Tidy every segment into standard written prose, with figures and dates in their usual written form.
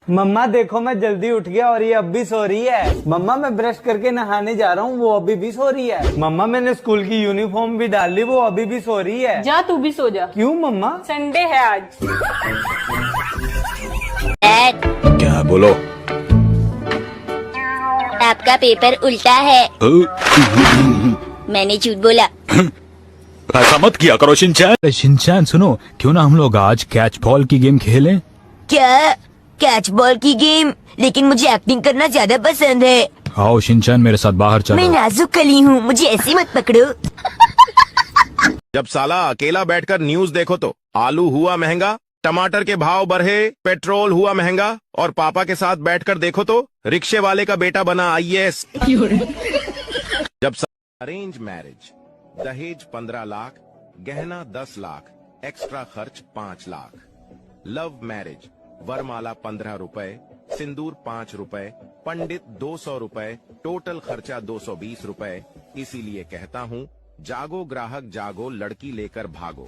मम्मा देखो मैं जल्दी उठ गया और ये अब भी सो रही है। मम्मा मैं ब्रश करके नहाने जा रहा हूँ, वो अभी भी सो रही है। मम्मा मैंने स्कूल की यूनिफॉर्म भी डाल ली, वो अभी भी सो रही है। जा तू भी सो जा। क्यों मम्मा? संडे है आज। क्या बोलो? आपका पेपर उल्टा है। मैंने झूठ बोला। ऐसा मत किया करो शिनचैन। शिनचैन सुनो, क्यों ना हम लोग आज कैच बॉल की गेम खेलें? क्या? कैच बॉल की गेम? लेकिन मुझे एक्टिंग करना ज्यादा पसंद है। आओ शिनचैन मेरे साथ बाहर चलो। मैं नाजुक कली हूँ, मुझे ऐसे मत पकड़ो। जब साला अकेला बैठकर न्यूज देखो तो आलू हुआ महंगा, टमाटर के भाव बढ़े, पेट्रोल हुआ महंगा, और पापा के साथ बैठकर देखो तो रिक्शे वाले का बेटा बना IAS। जब अरेंज मैरिज, दहेज 15 लाख, गहना 10 लाख, एक्स्ट्रा खर्च 5 लाख। लव मैरिज, वरमाला 15 रुपए, सिंदूर 5 रुपए, पंडित 200 रुपए, टोटल खर्चा 220 रुपए। इसीलिए कहता हूँ जागो ग्राहक जागो, लड़की लेकर भागो।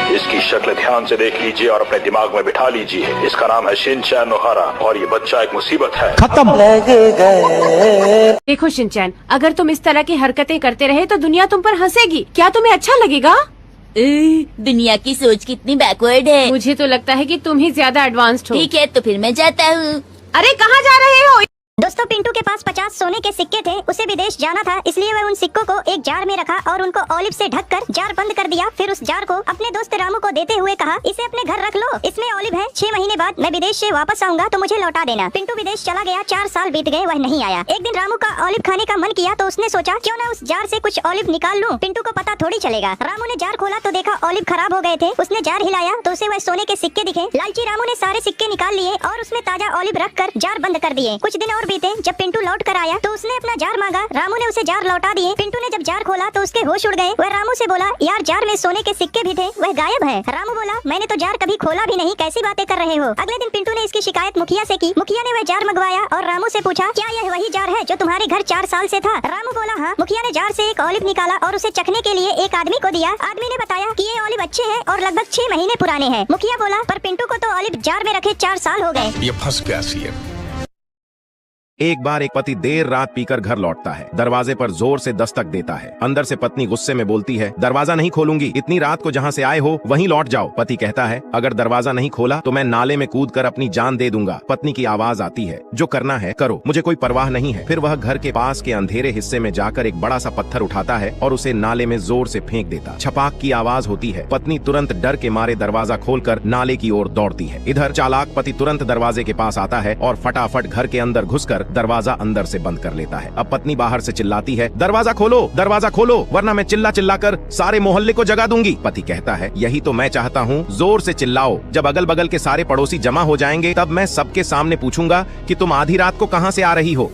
इसकी शक्ल ध्यान से देख लीजिए और अपने दिमाग में बिठा लीजिए। इसका नाम है शिनचैन नोहारा और ये बच्चा एक मुसीबत है। खत्म। देखो शिनचैन, अगर तुम इस तरह की हरकतें करते रहे तो दुनिया तुम पर हंसेगी। क्या तुम्हें अच्छा लगेगा? दुनिया की सोच कितनी बैकवर्ड है। मुझे तो लगता है कि तुम ही ज्यादा एडवांस्ड हो। ठीक है तो फिर मैं जाता हूँ। अरे कहाँ जा रहे हो? दोस्तों पिंटू के पास 50 सोने के सिक्के थे। उसे विदेश जाना था, इसलिए वह उन सिक्कों को एक जार में रखा और उनको ऑलिव से ढककर जार बंद कर दिया। फिर उस जार को अपने दोस्त रामू को देते हुए कहा, इसे अपने घर रख लो, इसमें ऑलिव है। 6 महीने बाद मैं विदेश से वापस आऊंगा तो मुझे लौटा देना। पिंटू विदेश चला गया, 4 साल बीत गए, वह नहीं आया। एक दिन रामू का ऑलिव खाने का मन किया तो उसने सोचा क्यों ना उस जार से कुछ ऑलिव निकाल लूं। पिंटू को पता थोड़ी चलेगा। रामू ने जार खोला तो देखा ऑलिव खराब हो गए थे। उसने जार हिलाया तो उसे वह सोने के सिक्के दिखे। लालची रामू ने सारे सिक्के निकाल लिए और उसमें ताजा ऑलिव रखकर जार बंद कर दिए। कुछ दिन और बीते, जब पिंटू लौट कर आया तो उसने अपना जार मांगा। रामू ने उसे जार लौटा दिए। पिंटू ने जब जार खोला तो उसके होश उड़ गए। वह रामू से बोला, यार जार में सोने के सिक्के भी थे, वह गायब है। रामू बोला, मैंने तो जार कभी खोला भी नहीं, कैसी बातें कर रहे हो। अगले दिन पिंटू ने इसकी शिकायत मुखिया से की। मुखिया ने वह जार मंगवाया और रामू से पूछा, क्या यह वही जार है जो तुम्हारे घर 4 साल से था? रामू बोला, हाँ। मुखिया ने जार से एक ऑलिव निकाला और उसे चखने के लिए एक आदमी को दिया। आदमी ने बताया कि ये ऑलिव अच्छे हैं और लगभग 6 महीने पुराने हैं। मुखिया बोला, पर पिंटू को तो ऑलिव जार में रखे 4 साल हो गए। ये फंस गया सीएम। एक बार एक पति देर रात पीकर घर लौटता है। दरवाजे पर जोर से दस्तक देता है। अंदर से पत्नी गुस्से में बोलती है, दरवाजा नहीं खोलूंगी, इतनी रात को जहाँ से आए हो वहीं लौट जाओ। पति कहता है, अगर दरवाजा नहीं खोला तो मैं नाले में कूदकर अपनी जान दे दूंगा। पत्नी की आवाज आती है, जो करना है करो, मुझे कोई परवाह नहीं है। फिर वह घर के पास के अंधेरे हिस्से में जाकर एक बड़ा सा पत्थर उठाता है और उसे नाले में जोर से फेंक देता। छपाक की आवाज होती है। पत्नी तुरंत डर के मारे दरवाजा खोलकर नाले की ओर दौड़ती है। इधर चालाक पति तुरंत दरवाजे के पास आता है और फटाफट घर के अंदर घुसकर दरवाजा अंदर से बंद कर लेता है। अब पत्नी बाहर से चिल्लाती है, दरवाजा खोलो वरना मैं चिल्ला चिल्लाकर सारे मोहल्ले को जगा दूंगी। पति कहता है, यही तो मैं चाहता हूँ, जोर से चिल्लाओ। जब अगल बगल के सारे पड़ोसी जमा हो जाएंगे तब मैं सबके सामने पूछूंगा कि तुम आधी रात को कहाँ से आ रही हो।